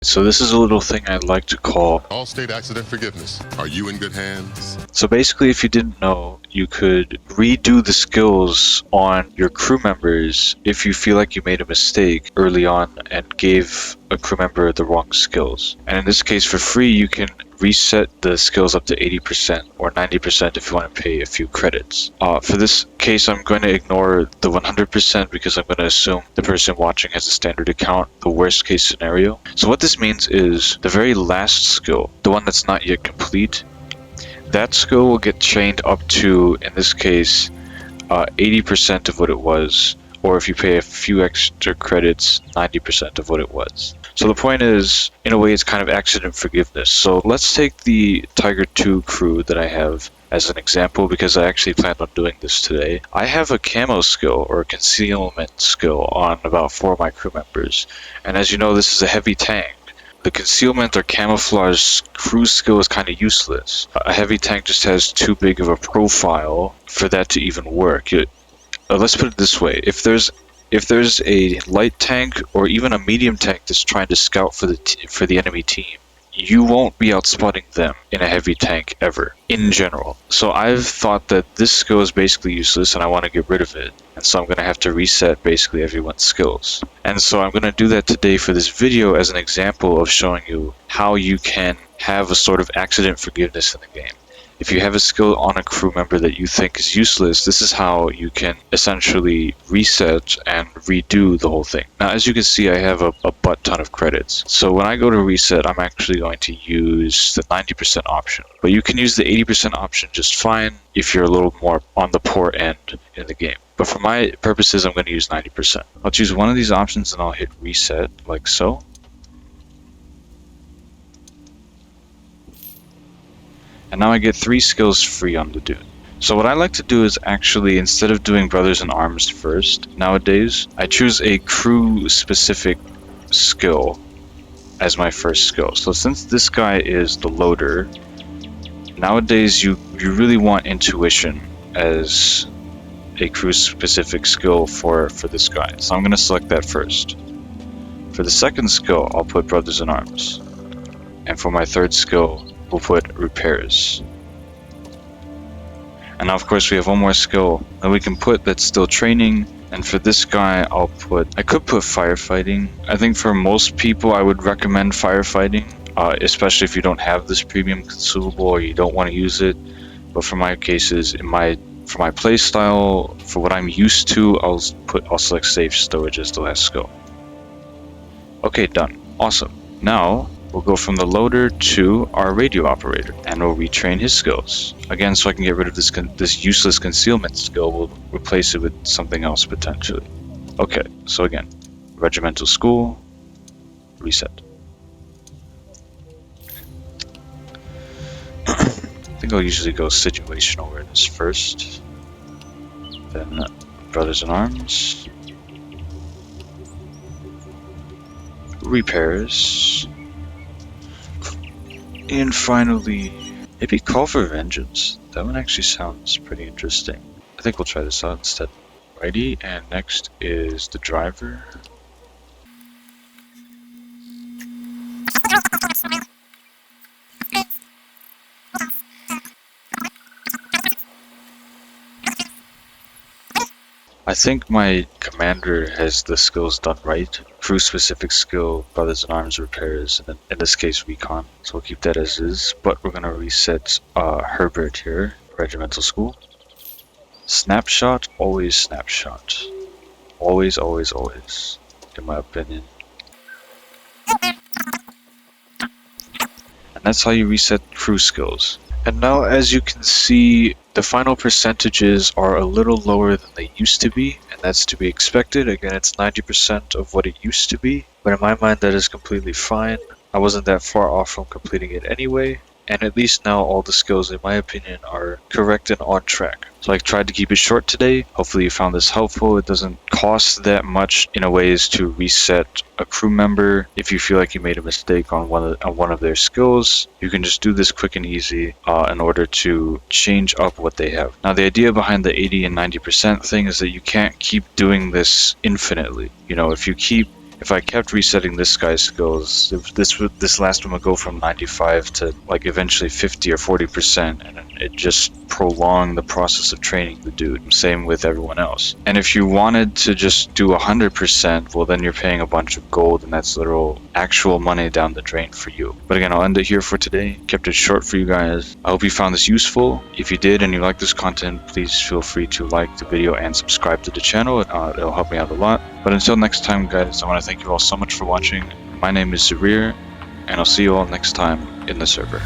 So this is a little thing I'd like to call All state accident forgiveness. Are you in good hands? So basically, if you didn't know, you could redo the skills on your crew members if you feel like you made a mistake early on and gave a crew member the wrong skills. And in this case, for free, you can reset the skills up to 80% or 90% if you want to pay a few credits. For this case, I'm going to ignore the 100% because I'm going to assume the person watching has a standard account, the worst case scenario. So what this means is the very last skill, the one that's not yet complete, that skill will get chained up to, in this case, 80% of what it was, or if you pay a few extra credits, 90% of what it was. So the point is, in a way, it's kind of accident forgiveness. So let's take the Tiger 2 crew that I have as an example, because I actually planned on doing this today. I have a camo skill, or a concealment skill, on about 4 of my crew members. And as you know, this is a heavy tank. The concealment or camouflage crew skill is kind of useless. A heavy tank just has too big of a profile for that to even work. Let's put it this way: if there's a light tank or even a medium tank that's trying to scout for the enemy team, you won't be outspotting them in a heavy tank ever, in general. So I've thought that this skill is basically useless and I want to get rid of it. And so I'm going to have to reset basically everyone's skills. And so I'm going to do that today for this video as an example of showing you how you can have a sort of accident forgiveness in the game. If you have a skill on a crew member that you think is useless, this is how you can essentially reset and redo the whole thing. Now, as you can see, I have a butt ton of credits. So when I go to reset, I'm actually going to use the 90% option. But you can use the 80% option just fine if you're a little more on the poor end in the game. But for my purposes, I'm going to use 90%. I'll choose one of these options and I'll hit reset, like so. And now I get 3 skills free on the dude. So what I like to do is actually, instead of doing Brothers in Arms first, nowadays, I choose a crew-specific skill as my first skill. So since this guy is the loader, nowadays you really want intuition as a crew-specific skill for this guy. So I'm going to select that first. For the second skill, I'll put Brothers in Arms. And for my third skill, we'll put repairs. And now of course we have one more skill that we can put that's still training, and for this guy I could put firefighting. I think for most people I would recommend firefighting, especially if you don't have this premium consumable or you don't want to use it. But for my cases, for my playstyle, for what I'm used to, I'll select safe storage as the last skill. Okay, done. Awesome. Now we'll go from the loader to our radio operator, and we'll retrain his skills. Again, so I can get rid of this useless concealment skill, we'll replace it with something else potentially. Okay, so again, regimental school, reset. I think I'll usually go situational awareness first, then Brothers in Arms, repairs, and finally, maybe Call for Vengeance. That one actually sounds pretty interesting. I think we'll try this out instead. Righty, and next is the driver. I think my commander has the skills done right. Crew specific skill, Brothers in Arms, repairs, and then in this case recon. So we'll keep that as is, but we're gonna reset Herbert here, regimental school. Snapshot, always snapshot. Always, always, always, in my opinion. And that's how you reset crew skills. And now, as you can see, the final percentages are a little lower than they used to be, and that's to be expected. Again, it's 90% of what it used to be, but in my mind that is completely fine. I wasn't that far off from completing it anyway, and at least now all the skills, in my opinion, are correct and on track. So I tried to keep it short today. Hopefully you found this helpful. It doesn't cost that much in a ways to reset a crew member. If you feel like you made a mistake on one of their skills, you can just do this quick and easy in order to change up what they have. Now the idea behind the 80 and 90% thing is that you can't keep doing this infinitely. You know, if you keep if I kept resetting this guy's skills, if this last one would go from 95 to like eventually 50 or 40%, and it just prolonged the process of training the dude. Same with everyone else. And if you wanted to just do 100%, well then you're paying a bunch of gold, and that's literal actual money down the drain for you. But again, I'll end it here for today. Kept it short for you guys. I hope you found this useful. If you did and you like this content, please feel free to like the video and subscribe to the channel. It'll help me out a lot. But until next time, guys, I want to thank you all so much for watching. My name is Zarir, and I'll see you all next time in the server.